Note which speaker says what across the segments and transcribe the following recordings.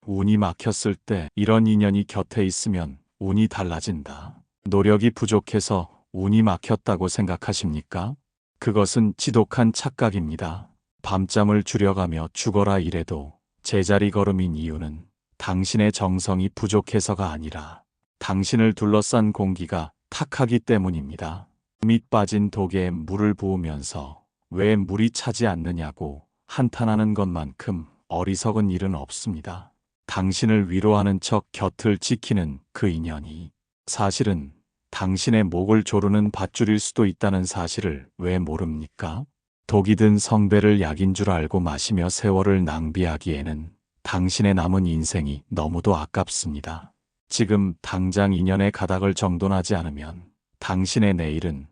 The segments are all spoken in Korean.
Speaker 1: 운이 막혔을 때 이런 인연이 곁에 있으면 운이 달라진다. 노력이 부족해서 운이 막혔다고 생각하십니까? 그것은 지독한 착각입니다. 밤잠을 줄여가며 죽어라 이래도 제자리 걸음인 이유는 당신의 정성이 부족해서가 아니라 당신을 둘러싼 공기가 탁하기 때문입니다. 밑 빠진 독에 물을 부으면서 왜 물이 차지 않느냐고 한탄하는 것만큼 어리석은 일은 없습니다. 당신을 위로하는 척 곁을 지키는 그 인연이 사실은 당신의 목을 조르는 밧줄일 수도 있다는 사실을 왜 모릅니까? 독이 든 성배를 약인 줄 알고 마시며 세월을 낭비하기에는 당신의 남은 인생이 너무도 아깝습니다. 지금 당장 인연의 가닥을 정돈하지 않으면 당신의 내일은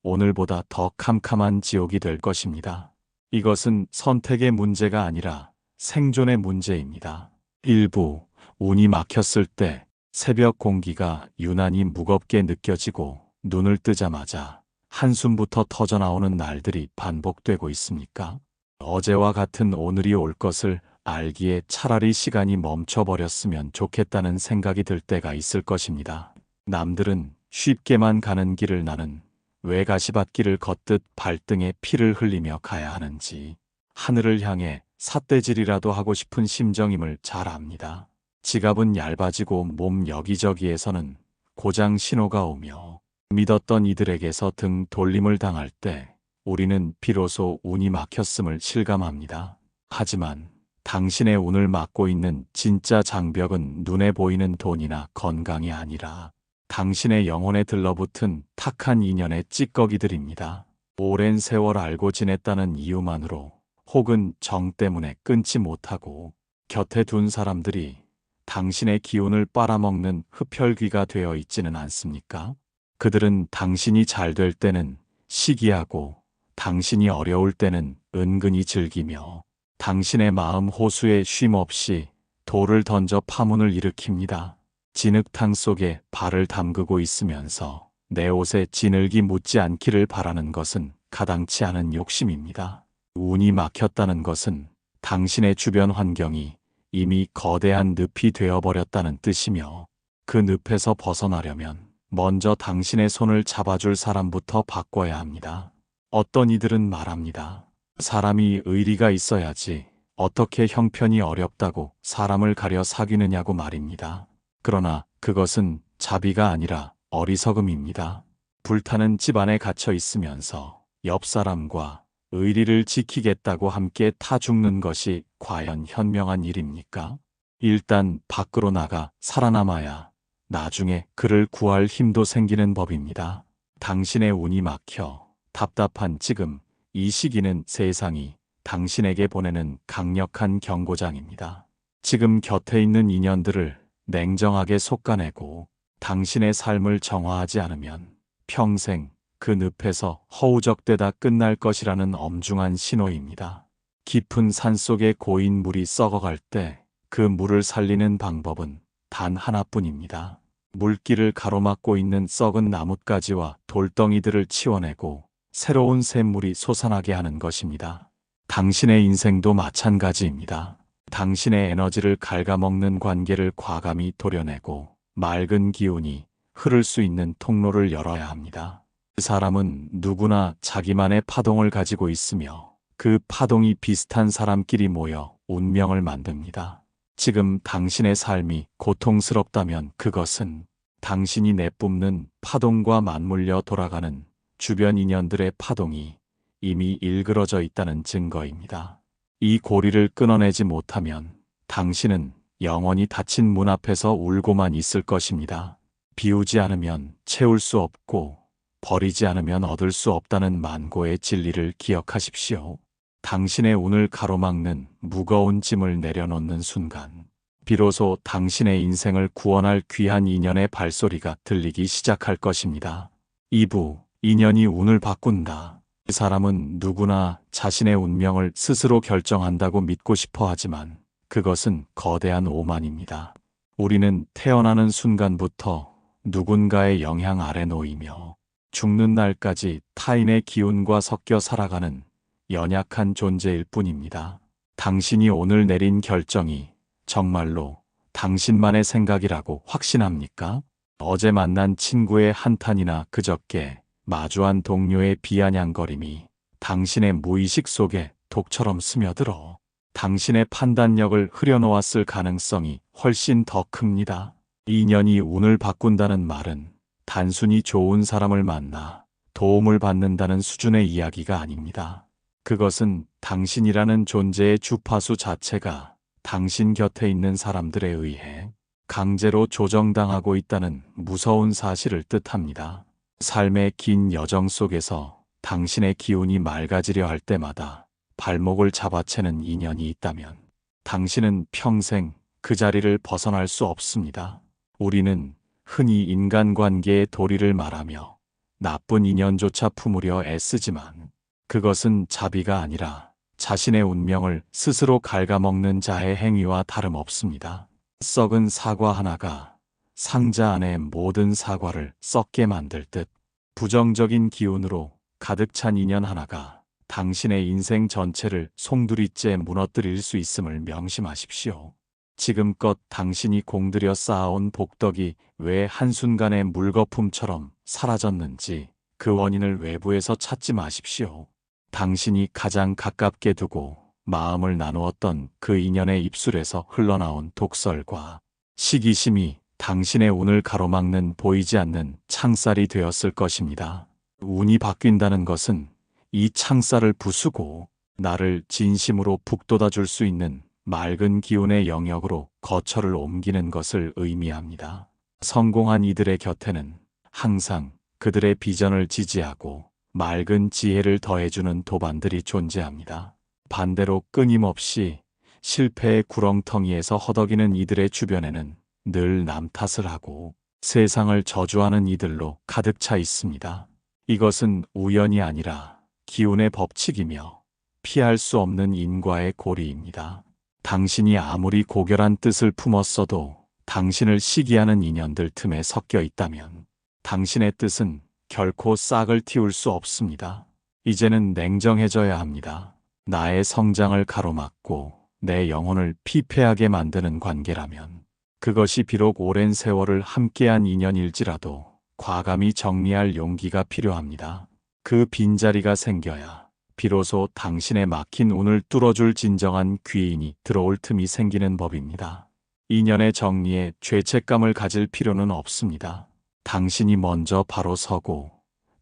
Speaker 1: 오늘보다 더 캄캄한 지옥이 될 것입니다. 이것은 선택의 문제가 아니라 생존의 문제입니다. 일부, 운이 막혔을 때 새벽 공기가 유난히 무겁게 느껴지고 눈을 뜨자마자 한숨부터 터져나오는 날들이 반복되고 있습니까? 어제와 같은 오늘이 올 것을 알기에 차라리 시간이 멈춰버렸으면 좋겠다는 생각이 들 때가 있을 것입니다. 남들은 쉽게만 가는 길을 나는 왜 가시밭길을 걷듯 발등에 피를 흘리며 가야 하는지 하늘을 향해 삿대질이라도 하고 싶은 심정임을 잘 압니다. 지갑은 얇아지고 몸 여기저기에서는 고장 신호가 오며 믿었던 이들에게서 등 돌림을 당할 때 우리는 비로소 운이 막혔음을 실감합니다. 하지만 당신의 운을 막고 있는 진짜 장벽은 눈에 보이는 돈이나 건강이 아니라 당신의 영혼에 들러붙은 탁한 인연의 찌꺼기들입니다. 오랜 세월 알고 지냈다는 이유만으로 혹은 정 때문에 끊지 못하고 곁에 둔 사람들이 당신의 기운을 빨아먹는 흡혈귀가 되어 있지는 않습니까? 그들은 당신이 잘 될 때는 시기하고 당신이 어려울 때는 은근히 즐기며 당신의 마음 호수에 쉼없이 돌을 던져 파문을 일으킵니다. 진흙탕 속에 발을 담그고 있으면서 내 옷에 진흙이 묻지 않기를 바라는 것은 가당치 않은 욕심입니다. 운이 막혔다는 것은 당신의 주변 환경이 이미 거대한 늪이 되어버렸다는 뜻이며 그 늪에서 벗어나려면 먼저 당신의 손을 잡아줄 사람부터 바꿔야 합니다. 어떤 이들은 말합니다. 사람이 의리가 있어야지 어떻게 형편이 어렵다고 사람을 가려 사귀느냐고 말입니다. 그러나 그것은 자비가 아니라 어리석음입니다. 불타는 집안에 갇혀 있으면서 옆 사람과 의리를 지키겠다고 함께 타 죽는 것이 과연 현명한 일입니까? 일단 밖으로 나가 살아남아야 나중에 그를 구할 힘도 생기는 법입니다. 당신의 운이 막혀 답답한 지금 이 시기는 세상이 당신에게 보내는 강력한 경고장입니다. 지금 곁에 있는 인연들을 냉정하게 솎아내고 당신의 삶을 정화하지 않으면 평생 그 늪에서 허우적대다 끝날 것이라는 엄중한 신호입니다. 깊은 산속에 고인 물이 썩어갈 때 그 물을 살리는 방법은 단 하나뿐입니다. 물길을 가로막고 있는 썩은 나뭇가지와 돌덩이들을 치워내고 새로운 샘물이 솟아나게 하는 것입니다. 당신의 인생도 마찬가지입니다. 당신의 에너지를 갉아먹는 관계를 과감히 도려내고 맑은 기운이 흐를 수 있는 통로를 열어야 합니다. 그 사람은 누구나 자기만의 파동을 가지고 있으며 그 파동이 비슷한 사람끼리 모여 운명을 만듭니다. 지금 당신의 삶이 고통스럽다면 그것은 당신이 내뿜는 파동과 맞물려 돌아가는 주변 인연들의 파동이 이미 일그러져 있다는 증거입니다. 이 고리를 끊어내지 못하면 당신은 영원히 닫힌 문 앞에서 울고만 있을 것입니다. 비우지 않으면 채울 수 없고 버리지 않으면 얻을 수 없다는 만고의 진리를 기억하십시오. 당신의 운을 가로막는 무거운 짐을 내려놓는 순간 비로소 당신의 인생을 구원할 귀한 인연의 발소리가 들리기 시작할 것입니다. 2부, 인연이 운을 바꾼다. 이 사람은 누구나 자신의 운명을 스스로 결정한다고 믿고 싶어 하지만 그것은 거대한 오만입니다. 우리는 태어나는 순간부터 누군가의 영향 아래 놓이며 죽는 날까지 타인의 기운과 섞여 살아가는 연약한 존재일 뿐입니다. 당신이 오늘 내린 결정이 정말로 당신만의 생각이라고 확신합니까? 어제 만난 친구의 한탄이나 그저께 마주한 동료의 비아냥거림이 당신의 무의식 속에 독처럼 스며들어 당신의 판단력을 흐려놓았을 가능성이 훨씬 더 큽니다. 인연이 운을 바꾼다는 말은 단순히 좋은 사람을 만나 도움을 받는다는 수준의 이야기가 아닙니다. 그것은 당신이라는 존재의 주파수 자체가 당신 곁에 있는 사람들에 의해 강제로 조정당하고 있다는 무서운 사실을 뜻합니다. 삶의 긴 여정 속에서 당신의 기운이 맑아지려 할 때마다 발목을 잡아채는 인연이 있다면 당신은 평생 그 자리를 벗어날 수 없습니다. 우리는 흔히 인간관계의 도리를 말하며 나쁜 인연조차 품으려 애쓰지만 그것은 자비가 아니라 자신의 운명을 스스로 갉아먹는 자의 행위와 다름없습니다. 썩은 사과 하나가 상자 안의 모든 사과를 썩게 만들 듯 부정적인 기운으로 가득 찬 인연 하나가 당신의 인생 전체를 송두리째 무너뜨릴 수 있음을 명심하십시오. 지금껏 당신이 공들여 쌓아온 복덕이 왜 한순간에 물거품처럼 사라졌는지 그 원인을 외부에서 찾지 마십시오. 당신이 가장 가깝게 두고 마음을 나누었던 그 인연의 입술에서 흘러나온 독설과 시기심이 당신의 운을 가로막는 보이지 않는 창살이 되었을 것입니다. 운이 바뀐다는 것은 이 창살을 부수고 나를 진심으로 북돋아 줄 수 있는 맑은 기운의 영역으로 거처를 옮기는 것을 의미합니다. 성공한 이들의 곁에는 항상 그들의 비전을 지지하고 맑은 지혜를 더해주는 도반들이 존재합니다. 반대로 끊임없이 실패의 구렁텅이에서 허덕이는 이들의 주변에는 늘 남 탓을 하고 세상을 저주하는 이들로 가득 차 있습니다. 이것은 우연이 아니라 기운의 법칙이며 피할 수 없는 인과의 고리입니다. 당신이 아무리 고결한 뜻을 품었어도 당신을 시기하는 인연들 틈에 섞여 있다면 당신의 뜻은 결코 싹을 틔울 수 없습니다. 이제는 냉정해져야 합니다. 나의 성장을 가로막고 내 영혼을 피폐하게 만드는 관계라면 그것이 비록 오랜 세월을 함께한 인연일지라도 과감히 정리할 용기가 필요합니다. 그 빈자리가 생겨야 비로소 당신의 막힌 운을 뚫어줄 진정한 귀인이 들어올 틈이 생기는 법입니다. 인연의 정리에 죄책감을 가질 필요는 없습니다. 당신이 먼저 바로 서고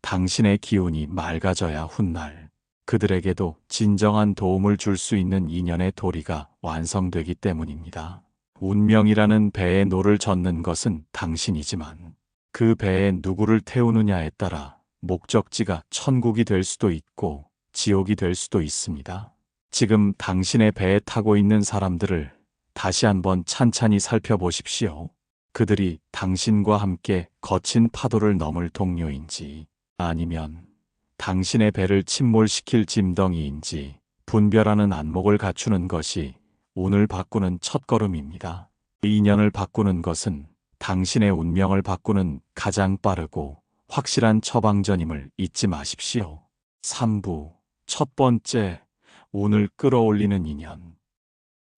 Speaker 1: 당신의 기운이 맑아져야 훗날 그들에게도 진정한 도움을 줄 수 있는 인연의 도리가 완성되기 때문입니다. 운명이라는 배에 노를 젓는 것은 당신이지만 그 배에 누구를 태우느냐에 따라 목적지가 천국이 될 수도 있고 지옥이 될 수도 있습니다. 지금 당신의 배에 타고 있는 사람들을 다시 한번 찬찬히 살펴보십시오. 그들이 당신과 함께 거친 파도를 넘을 동료인지 아니면 당신의 배를 침몰시킬 짐덩이인지 분별하는 안목을 갖추는 것이 운을 바꾸는 첫걸음입니다. 인연을 바꾸는 것은 당신의 운명을 바꾸는 가장 빠르고 확실한 처방전임을 잊지 마십시오. 3부 첫 번째, 운을 끌어올리는 인연.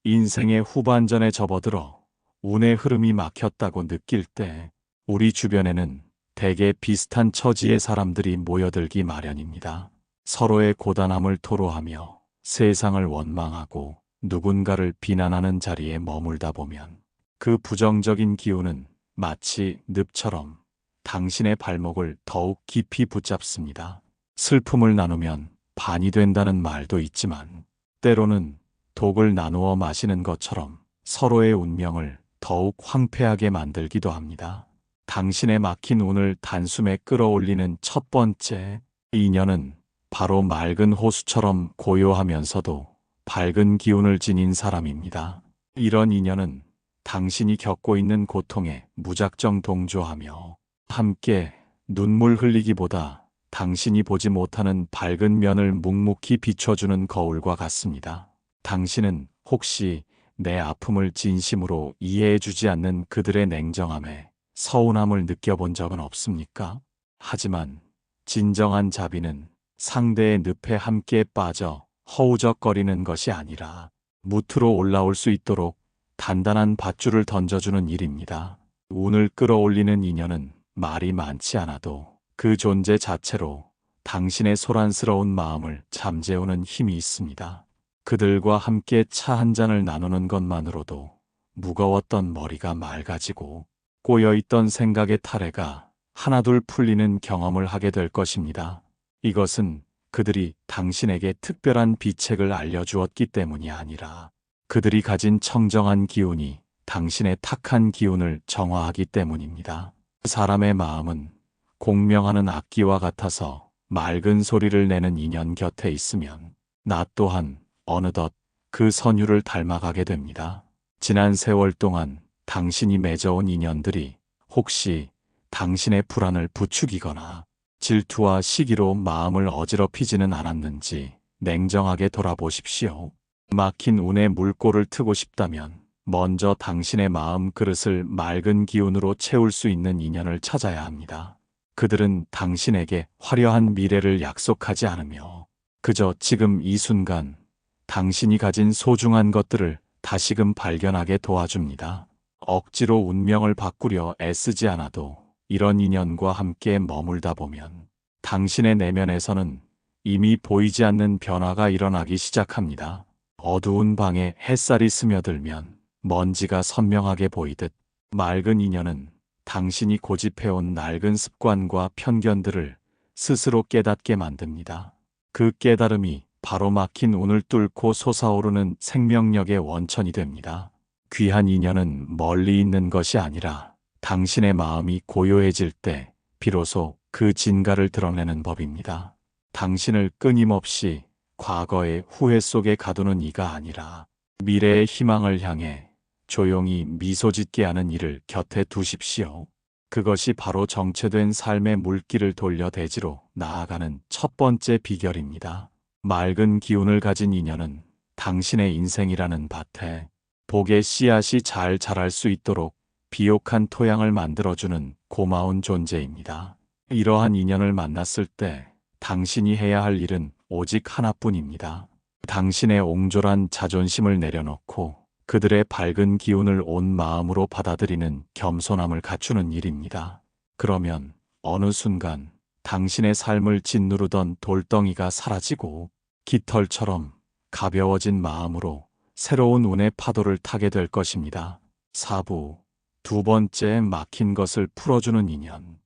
Speaker 1: 인생의 후반전에 접어들어 운의 흐름이 막혔다고 느낄 때 우리 주변에는 대개 비슷한 처지의 사람들이 모여들기 마련입니다. 서로의 고단함을 토로하며 세상을 원망하고 누군가를 비난하는 자리에 머물다 보면 그 부정적인 기운은 마치 늪처럼 당신의 발목을 더욱 깊이 붙잡습니다. 슬픔을 나누면 반이 된다는 말도 있지만 때로는 독을 나누어 마시는 것처럼 서로의 운명을 더욱 황폐하게 만들기도 합니다. 당신의 막힌 운을 단숨에 끌어올리는 첫 번째 인연은 바로 맑은 호수처럼 고요하면서도 밝은 기운을 지닌 사람입니다. 이런 인연은 당신이 겪고 있는 고통에 무작정 동조하며 함께 눈물 흘리기보다 당신이 보지 못하는 밝은 면을 묵묵히 비춰주는 거울과 같습니다. 당신은 혹시 내 아픔을 진심으로 이해해주지 않는 그들의 냉정함에 서운함을 느껴본 적은 없습니까? 하지만 진정한 자비는 상대의 늪에 함께 빠져 허우적거리는 것이 아니라 무트로 올라올 수 있도록 단단한 밧줄을 던져주는 일입니다. 운을 끌어올리는 인연은 말이 많지 않아도 그 존재 자체로 당신의 소란스러운 마음을 잠재우는 힘이 있습니다. 그들과 함께 차 한 잔을 나누는 것만으로도 무거웠던 머리가 맑아지고 꼬여있던 생각의 타래가 하나둘 풀리는 경험을 하게 될 것입니다. 이것은 그들이 당신에게 특별한 비책을 알려주었기 때문이 아니라 그들이 가진 청정한 기운이 당신의 탁한 기운을 정화하기 때문입니다. 사람의 마음은 공명하는 악기와 같아서 맑은 소리를 내는 인연 곁에 있으면 나 또한 어느덧 그 선율을 닮아가게 됩니다. 지난 세월 동안 당신이 맺어온 인연들이 혹시 당신의 불안을 부추기거나 질투와 시기로 마음을 어지럽히지는 않았는지 냉정하게 돌아보십시오. 막힌 운의 물꼬를 트고 싶다면 먼저 당신의 마음 그릇을 맑은 기운으로 채울 수 있는 인연을 찾아야 합니다. 그들은 당신에게 화려한 미래를 약속하지 않으며 그저 지금 이 순간 당신이 가진 소중한 것들을 다시금 발견하게 도와줍니다. 억지로 운명을 바꾸려 애쓰지 않아도 이런 인연과 함께 머물다 보면 당신의 내면에서는 이미 보이지 않는 변화가 일어나기 시작합니다. 어두운 방에 햇살이 스며들면 먼지가 선명하게 보이듯 맑은 인연은 당신이 고집해온 낡은 습관과 편견들을 스스로 깨닫게 만듭니다. 그 깨달음이 바로 막힌 운을 뚫고 솟아오르는 생명력의 원천이 됩니다. 귀한 인연은 멀리 있는 것이 아니라 당신의 마음이 고요해질 때 비로소 그 진가를 드러내는 법입니다. 당신을 끊임없이 과거의 후회 속에 가두는 이가 아니라 미래의 희망을 향해 조용히 미소 짓게 하는 이를 곁에 두십시오. 그것이 바로 정체된 삶의 물길을 돌려 대지로 나아가는 첫 번째 비결입니다. 맑은 기운을 가진 인연은 당신의 인생이라는 밭에 복의 씨앗이 잘 자랄 수 있도록 비옥한 토양을 만들어주는 고마운 존재입니다. 이러한 인연을 만났을 때 당신이 해야 할 일은 오직 하나뿐입니다. 당신의 옹졸한 자존심을 내려놓고 그들의 밝은 기운을 온 마음으로 받아들이는 겸손함을 갖추는 일입니다. 그러면 어느 순간 당신의 삶을 짓누르던 돌덩이가 사라지고 깃털처럼 가벼워진 마음으로 새로운 운의 파도를 타게 될 것입니다. 4부 두 번째 막힌 것을 풀어주는 인연.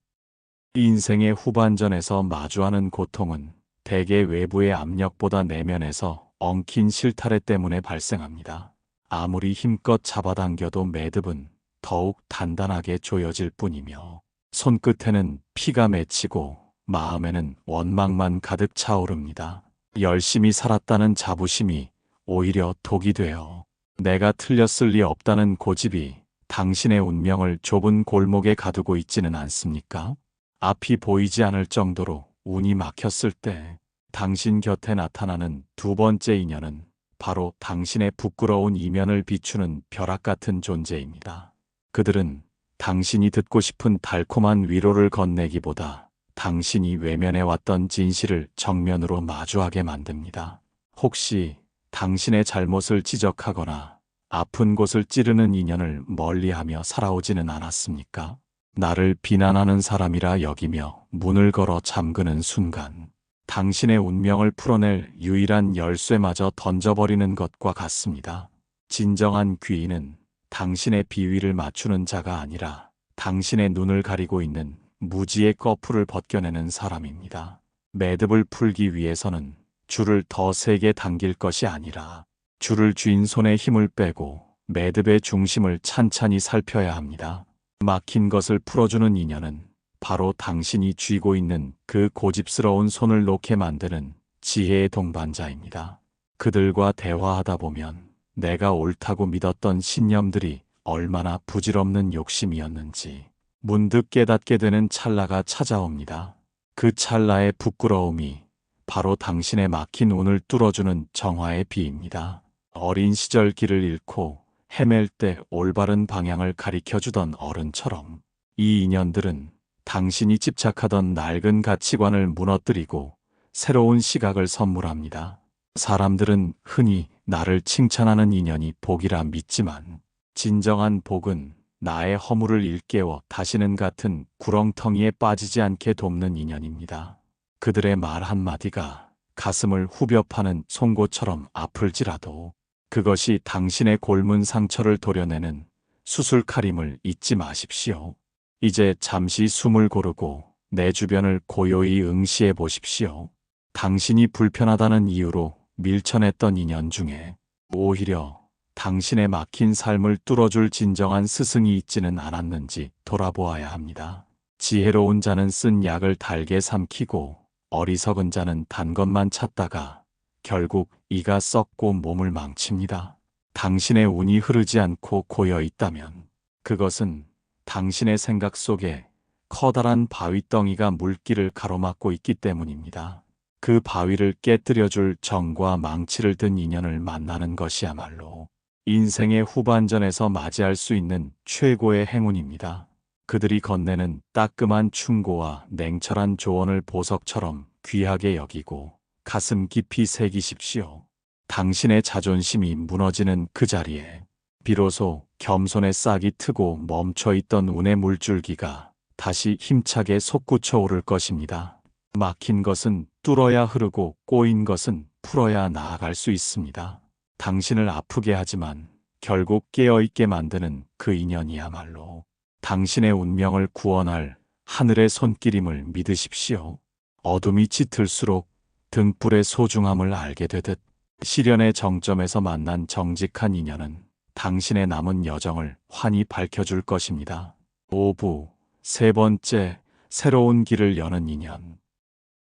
Speaker 1: 인생의 후반전에서 마주하는 고통은 대개 외부의 압력보다 내면에서 엉킨 실타래 때문에 발생합니다. 아무리 힘껏 잡아당겨도 매듭은 더욱 단단하게 조여질 뿐이며 손끝에는 피가 맺히고 마음에는 원망만 가득 차오릅니다. 열심히 살았다는 자부심이 오히려 독이 되어 내가 틀렸을 리 없다는 고집이 당신의 운명을 좁은 골목에 가두고 있지는 않습니까? 앞이 보이지 않을 정도로 운이 막혔을 때 당신 곁에 나타나는 두 번째 인연은 바로 당신의 부끄러운 이면을 비추는 벼락 같은 존재입니다. 그들은 당신이 듣고 싶은 달콤한 위로를 건네기보다 당신이 외면해왔던 진실을 정면으로 마주하게 만듭니다. 혹시 당신의 잘못을 지적하거나 아픈 곳을 찌르는 인연을 멀리하며 살아오지는 않았습니까? 나를 비난하는 사람이라 여기며 문을 걸어 잠그는 순간 당신의 운명을 풀어낼 유일한 열쇠마저 던져버리는 것과 같습니다. 진정한 귀인은 당신의 비위를 맞추는 자가 아니라 당신의 눈을 가리고 있는 무지의 꺼풀을 벗겨내는 사람입니다. 매듭을 풀기 위해서는 줄을 더 세게 당길 것이 아니라 줄을 쥔 손에 힘을 빼고 매듭의 중심을 찬찬히 살펴야 합니다. 막힌 것을 풀어주는 인연은 바로 당신이 쥐고 있는 그 고집스러운 손을 놓게 만드는 지혜의 동반자입니다. 그들과 대화하다 보면 내가 옳다고 믿었던 신념들이 얼마나 부질없는 욕심이었는지 문득 깨닫게 되는 찰나가 찾아옵니다. 그 찰나의 부끄러움이 바로 당신의 막힌 운을 뚫어주는 정화의 비입니다. 어린 시절 길을 잃고 헤맬 때 올바른 방향을 가리켜주던 어른처럼 이 인연들은 당신이 집착하던 낡은 가치관을 무너뜨리고 새로운 시각을 선물합니다. 사람들은 흔히 나를 칭찬하는 인연이 복이라 믿지만 진정한 복은 나의 허물을 일깨워 다시는 같은 구렁텅이에 빠지지 않게 돕는 인연입니다. 그들의 말 한마디가 가슴을 후벼 파는 송곳처럼 아플지라도 그것이 당신의 골문 상처를 도려내는 수술칼임을 잊지 마십시오. 이제 잠시 숨을 고르고 내 주변을 고요히 응시해 보십시오. 당신이 불편하다는 이유로 밀쳐냈던 인연 중에 오히려 당신의 막힌 삶을 뚫어줄 진정한 스승이 있지는 않았는지 돌아보아야 합니다. 지혜로운 자는 쓴 약을 달게 삼키고 어리석은 자는 단 것만 찾다가 결국 이가 썩고 몸을 망칩니다. 당신의 운이 흐르지 않고 고여 있다면 그것은 당신의 생각 속에 커다란 바위덩이가 물길을 가로막고 있기 때문입니다. 그 바위를 깨뜨려줄 정과 망치를 든 인연을 만나는 것이야말로 인생의 후반전에서 맞이할 수 있는 최고의 행운입니다. 그들이 건네는 따끔한 충고와 냉철한 조언을 보석처럼 귀하게 여기고 가슴 깊이 새기십시오. 당신의 자존심이 무너지는 그 자리에 비로소 겸손의 싹이 트고 멈춰있던 운의 물줄기가 다시 힘차게 솟구쳐 오를 것입니다. 막힌 것은 뚫어야 흐르고 꼬인 것은 풀어야 나아갈 수 있습니다. 당신을 아프게 하지만 결국 깨어있게 만드는 그 인연이야말로 당신의 운명을 구원할 하늘의 손길임을 믿으십시오. 어둠이 짙을수록 등불의 소중함을 알게 되듯 시련의 정점에서 만난 정직한 인연은 당신의 남은 여정을 환히 밝혀줄 것입니다. 5부 세 번째, 새로운 길을 여는 인연.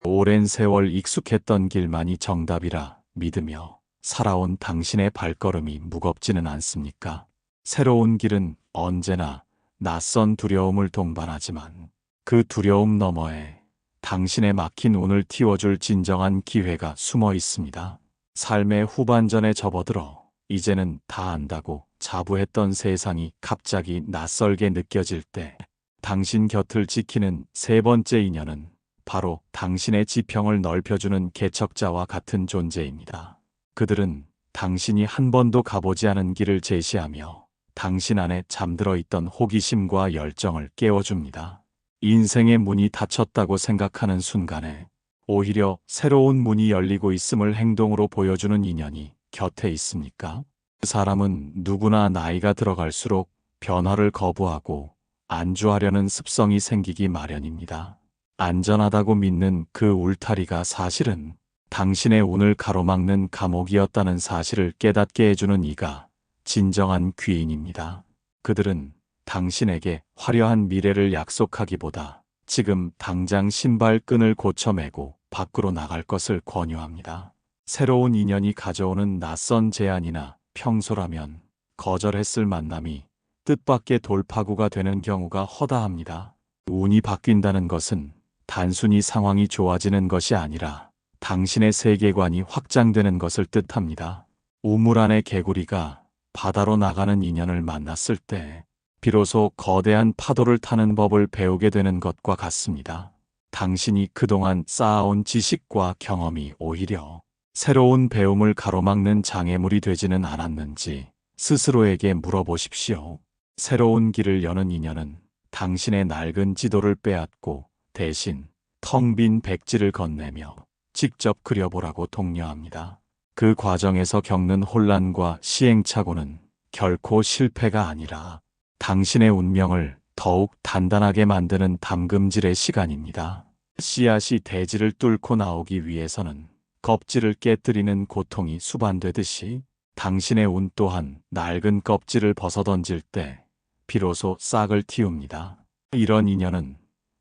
Speaker 1: 오랜 세월 익숙했던 길만이 정답이라 믿으며 살아온 당신의 발걸음이 무겁지는 않습니까? 새로운 길은 언제나 낯선 두려움을 동반하지만 그 두려움 너머에 당신의 막힌 운을 틔워줄 진정한 기회가 숨어 있습니다. 삶의 후반전에 접어들어 이제는 다 안다고 자부했던 세상이 갑자기 낯설게 느껴질 때 당신 곁을 지키는 세 번째 인연은 바로 당신의 지평을 넓혀주는 개척자와 같은 존재입니다. 그들은 당신이 한 번도 가보지 않은 길을 제시하며 당신 안에 잠들어 있던 호기심과 열정을 깨워줍니다. 인생의 문이 닫혔다고 생각하는 순간에 오히려 새로운 문이 열리고 있음을 행동으로 보여주는 인연이 곁에 있습니까? 그 사람은 누구나 나이가 들어갈수록 변화를 거부하고 안주하려는 습성이 생기기 마련입니다. 안전하다고 믿는 그 울타리가 사실은 당신의 운을 가로막는 감옥이었다는 사실을 깨닫게 해주는 이가 진정한 귀인입니다. 그들은 당신에게 화려한 미래를 약속하기보다 지금 당장 신발끈을 고쳐매고 밖으로 나갈 것을 권유합니다. 새로운 인연이 가져오는 낯선 제안이나 평소라면 거절했을 만남이 뜻밖의 돌파구가 되는 경우가 허다합니다. 운이 바뀐다는 것은 단순히 상황이 좋아지는 것이 아니라 당신의 세계관이 확장되는 것을 뜻합니다. 우물 안의 개구리가 바다로 나가는 인연을 만났을 때 비로소 거대한 파도를 타는 법을 배우게 되는 것과 같습니다. 당신이 그동안 쌓아온 지식과 경험이 오히려 새로운 배움을 가로막는 장애물이 되지는 않았는지 스스로에게 물어보십시오. 새로운 길을 여는 인연은 당신의 낡은 지도를 빼앗고 대신 텅 빈 백지를 건네며 직접 그려보라고 독려합니다. 그 과정에서 겪는 혼란과 시행착오는 결코 실패가 아니라 당신의 운명을 더욱 단단하게 만드는 담금질의 시간입니다. 씨앗이 대지를 뚫고 나오기 위해서는 껍질을 깨뜨리는 고통이 수반되듯이 당신의 운 또한 낡은 껍질을 벗어던질 때 비로소 싹을 틔웁니다. 이런 인연은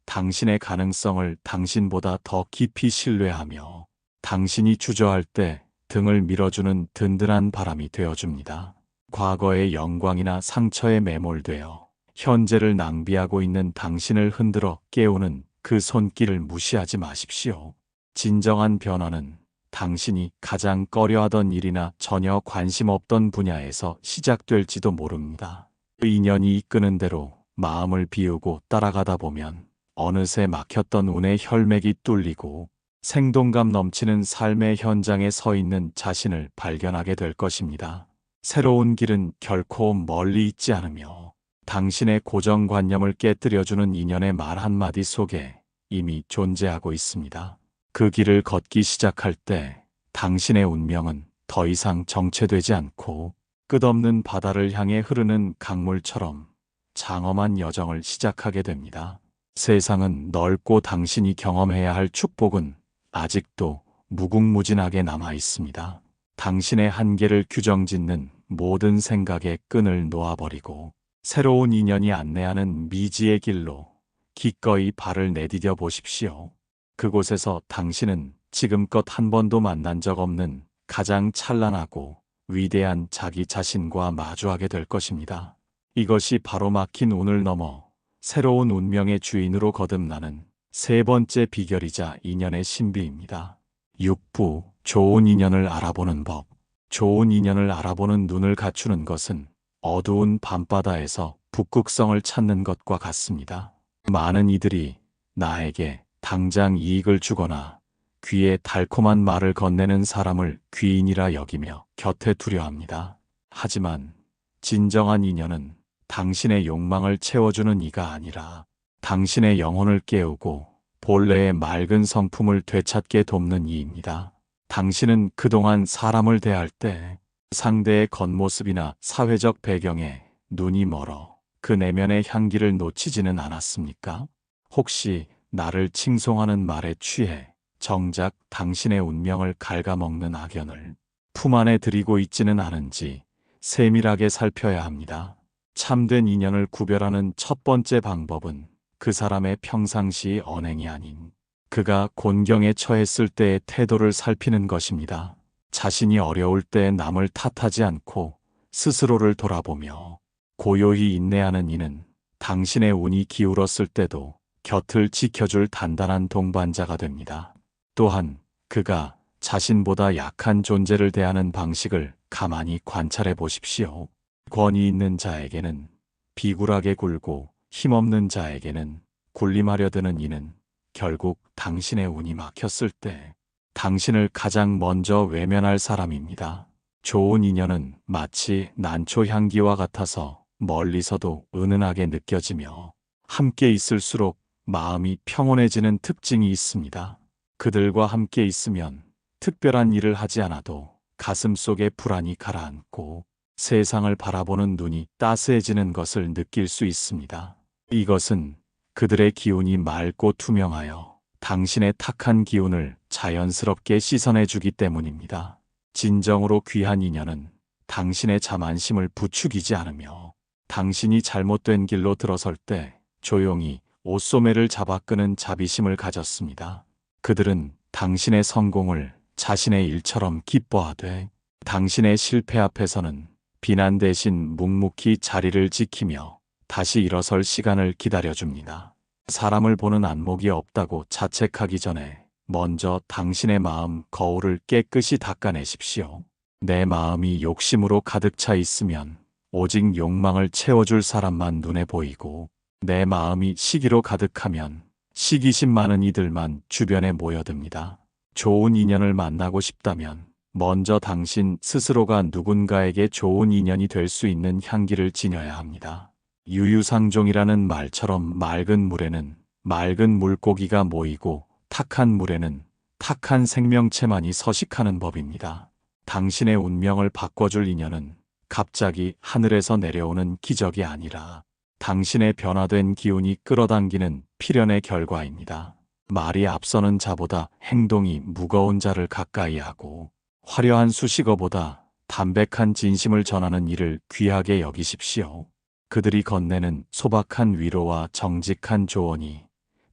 Speaker 1: 당신의 가능성을 당신보다 더 깊이 신뢰하며 당신이 주저할 때 등을 밀어주는 든든한 바람이 되어줍니다. 과거의 영광이나 상처에 매몰되어 현재를 낭비하고 있는 당신을 흔들어 깨우는 그 손길을 무시하지 마십시오. 진정한 변화는 당신이 가장 꺼려하던 일이나 전혀 관심 없던 분야에서 시작될지도 모릅니다. 그 인연이 이끄는 대로 마음을 비우고 따라가다 보면 어느새 막혔던 운의 혈맥이 뚫리고 생동감 넘치는 삶의 현장에 서 있는 자신을 발견하게 될 것입니다. 새로운 길은 결코 멀리 있지 않으며 당신의 고정관념을 깨뜨려주는 인연의 말 한마디 속에 이미 존재하고 있습니다. 그 길을 걷기 시작할 때 당신의 운명은 더 이상 정체되지 않고 끝없는 바다를 향해 흐르는 강물처럼 장엄한 여정을 시작하게 됩니다. 세상은 넓고 당신이 경험해야 할 축복은 아직도 무궁무진하게 남아 있습니다. 당신의 한계를 규정짓는 모든 생각의 끈을 놓아버리고 새로운 인연이 안내하는 미지의 길로 기꺼이 발을 내디뎌 보십시오. 그곳에서 당신은 지금껏 한 번도 만난 적 없는 가장 찬란하고 위대한 자기 자신과 마주하게 될 것입니다. 이것이 바로 막힌 운을 넘어 새로운 운명의 주인으로 거듭나는 세 번째 비결이자 인연의 신비입니다. 6부 좋은 인연을 알아보는 법. 좋은 인연을 알아보는 눈을 갖추는 것은 어두운 밤바다에서 북극성을 찾는 것과 같습니다. 많은 이들이 나에게 당장 이익을 주거나 귀에 달콤한 말을 건네는 사람을 귀인이라 여기며 곁에 두려 합니다. 하지만 진정한 인연은 당신의 욕망을 채워주는 이가 아니라 당신의 영혼을 깨우고 본래의 맑은 성품을 되찾게 돕는 이입니다. 당신은 그동안 사람을 대할 때 상대의 겉모습이나 사회적 배경에 눈이 멀어 그 내면의 향기를 놓치지는 않았습니까? 혹시 나를 칭송하는 말에 취해 정작 당신의 운명을 갉아먹는 악연을 품 안에 들이고 있지는 않은지 세밀하게 살펴야 합니다. 참된 인연을 구별하는 첫 번째 방법은 그 사람의 평상시 언행이 아닌 그가 곤경에 처했을 때의 태도를 살피는 것입니다. 자신이 어려울 때 남을 탓하지 않고 스스로를 돌아보며 고요히 인내하는 이는 당신의 운이 기울었을 때도 곁을 지켜줄 단단한 동반자가 됩니다. 또한 그가 자신보다 약한 존재를 대하는 방식을 가만히 관찰해 보십시오. 권위 있는 자에게는 비굴하게 굴고 힘없는 자에게는 군림하려 드는 이는 결국 당신의 운이 막혔을 때 당신을 가장 먼저 외면할 사람입니다. 좋은 인연은 마치 난초 향기와 같아서 멀리서도 은은하게 느껴지며 함께 있을수록 마음이 평온해지는 특징이 있습니다. 그들과 함께 있으면 특별한 일을 하지 않아도 가슴 속에 불안이 가라앉고 세상을 바라보는 눈이 따스해지는 것을 느낄 수 있습니다. 이것은 그들의 기운이 맑고 투명하여 당신의 탁한 기운을 자연스럽게 씻어내 주기 때문입니다. 진정으로 귀한 인연은 당신의 자만심을 부추기지 않으며 당신이 잘못된 길로 들어설 때 조용히 옷소매를 잡아 끄는 자비심을 가졌습니다. 그들은 당신의 성공을 자신의 일처럼 기뻐하되 당신의 실패 앞에서는 비난 대신 묵묵히 자리를 지키며 다시 일어설 시간을 기다려줍니다. 사람을 보는 안목이 없다고 자책하기 전에 먼저 당신의 마음 거울을 깨끗이 닦아내십시오. 내 마음이 욕심으로 가득 차 있으면 오직 욕망을 채워줄 사람만 눈에 보이고 내 마음이 시기로 가득하면 시기심 많은 이들만 주변에 모여듭니다. 좋은 인연을 만나고 싶다면 먼저 당신 스스로가 누군가에게 좋은 인연이 될 수 있는 향기를 지녀야 합니다. 유유상종이라는 말처럼 맑은 물에는 맑은 물고기가 모이고 탁한 물에는 탁한 생명체만이 서식하는 법입니다. 당신의 운명을 바꿔줄 인연은 갑자기 하늘에서 내려오는 기적이 아니라 당신의 변화된 기운이 끌어당기는 필연의 결과입니다. 말이 앞서는 자보다 행동이 무거운 자를 가까이 하고 화려한 수식어보다 담백한 진심을 전하는 이를 귀하게 여기십시오. 그들이 건네는 소박한 위로와 정직한 조언이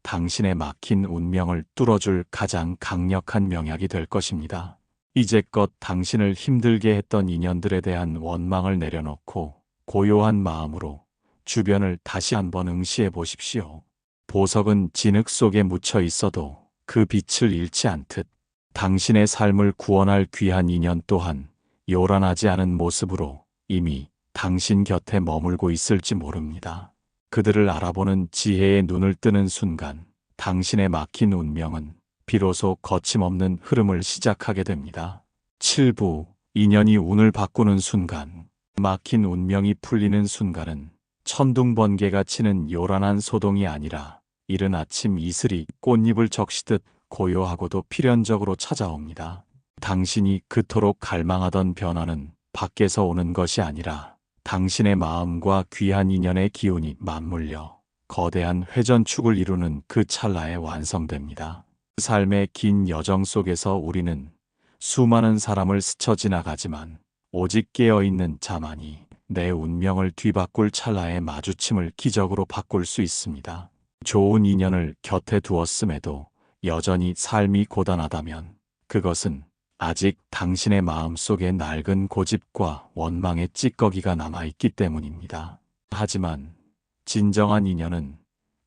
Speaker 1: 당신의 막힌 운명을 뚫어줄 가장 강력한 명약이 될 것입니다. 이제껏 당신을 힘들게 했던 인연들에 대한 원망을 내려놓고 고요한 마음으로 주변을 다시 한번 응시해 보십시오. 보석은 진흙 속에 묻혀 있어도 그 빛을 잃지 않듯 당신의 삶을 구원할 귀한 인연 또한 요란하지 않은 모습으로 이미 당신 곁에 머물고 있을지 모릅니다. 그들을 알아보는 지혜의 눈을 뜨는 순간 당신의 막힌 운명은 비로소 거침없는 흐름을 시작하게 됩니다. 7부 인연이 운을 바꾸는 순간, 막힌 운명이 풀리는 순간은 천둥번개가 치는 요란한 소동이 아니라 이른 아침 이슬이 꽃잎을 적시듯 고요하고도 필연적으로 찾아옵니다. 당신이 그토록 갈망하던 변화는 밖에서 오는 것이 아니라 당신의 마음과 귀한 인연의 기운이 맞물려 거대한 회전축을 이루는 그 찰나에 완성됩니다. 삶의 긴 여정 속에서 우리는 수많은 사람을 스쳐 지나가지만 오직 깨어있는 자만이 내 운명을 뒤바꿀 찰나의 마주침을 기적으로 바꿀 수 있습니다. 좋은 인연을 곁에 두었음에도 여전히 삶이 고단하다면 그것은 아직 당신의 마음속에 낡은 고집과 원망의 찌꺼기가 남아있기 때문입니다. 하지만 진정한 인연은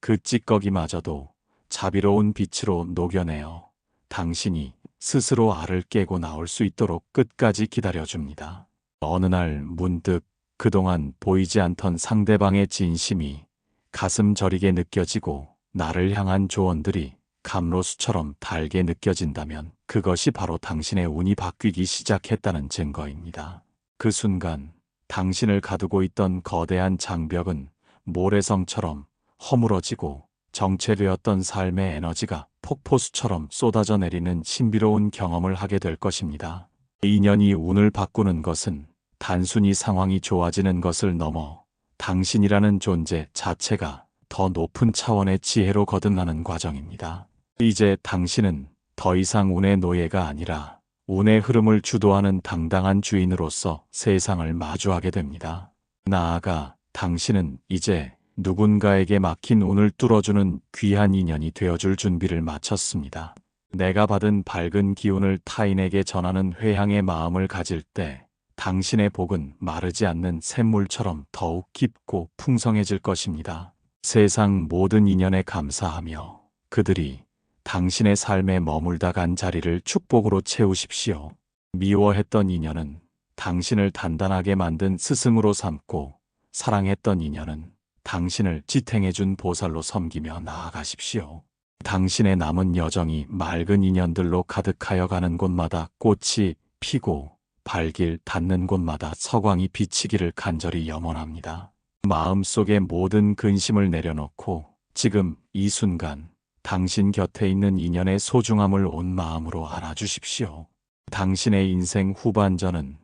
Speaker 1: 그 찌꺼기마저도 자비로운 빛으로 녹여내어 당신이 스스로 알을 깨고 나올 수 있도록 끝까지 기다려줍니다. 어느 날 문득 그동안 보이지 않던 상대방의 진심이 가슴 저리게 느껴지고 나를 향한 조언들이 감로수처럼 달게 느껴진다면 그것이 바로 당신의 운이 바뀌기 시작했다는 증거입니다. 그 순간 당신을 가두고 있던 거대한 장벽은 모래성처럼 허물어지고 정체되었던 삶의 에너지가 폭포수처럼 쏟아져 내리는 신비로운 경험을 하게 될 것입니다. 인연이 운을 바꾸는 것은 단순히 상황이 좋아지는 것을 넘어 당신이라는 존재 자체가 더 높은 차원의 지혜로 거듭나는 과정입니다. 이제 당신은 더 이상 운의 노예가 아니라 운의 흐름을 주도하는 당당한 주인으로서 세상을 마주하게 됩니다. 나아가 당신은 이제 누군가에게 막힌 운을 뚫어주는 귀한 인연이 되어줄 준비를 마쳤습니다. 내가 받은 밝은 기운을 타인에게 전하는 회향의 마음을 가질 때 당신의 복은 마르지 않는 샘물처럼 더욱 깊고 풍성해질 것입니다. 세상 모든 인연에 감사하며 그들이 당신의 삶에 머물다 간 자리를 축복으로 채우십시오. 미워했던 인연은 당신을 단단하게 만든 스승으로 삼고 사랑했던 인연은 당신을 지탱해준 보살로 섬기며 나아가십시오. 당신의 남은 여정이 맑은 인연들로 가득하여 가는 곳마다 꽃이 피고 발길 닿는 곳마다 서광이 비치기를 간절히 염원합니다. 마음속의 모든 근심을 내려놓고 지금 이 순간 당신 곁에 있는 인연의 소중함을 온 마음으로 안아주십시오. 당신의 인생 후반전은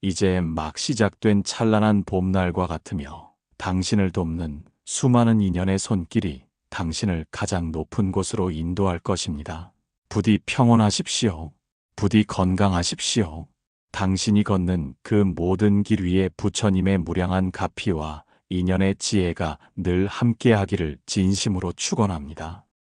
Speaker 1: 이제 막 시작된 찬란한 봄날과 같으며 당신을 돕는 수많은 인연의 손길이 당신을 가장 높은 곳으로 인도할 것입니다. 부디 평온하십시오. 부디 건강하십시오. 당신이 걷는 그 모든 길 위에 부처님의 무량한 가피와 인연의 지혜가 늘 함께하기를 진심으로 축원합니다.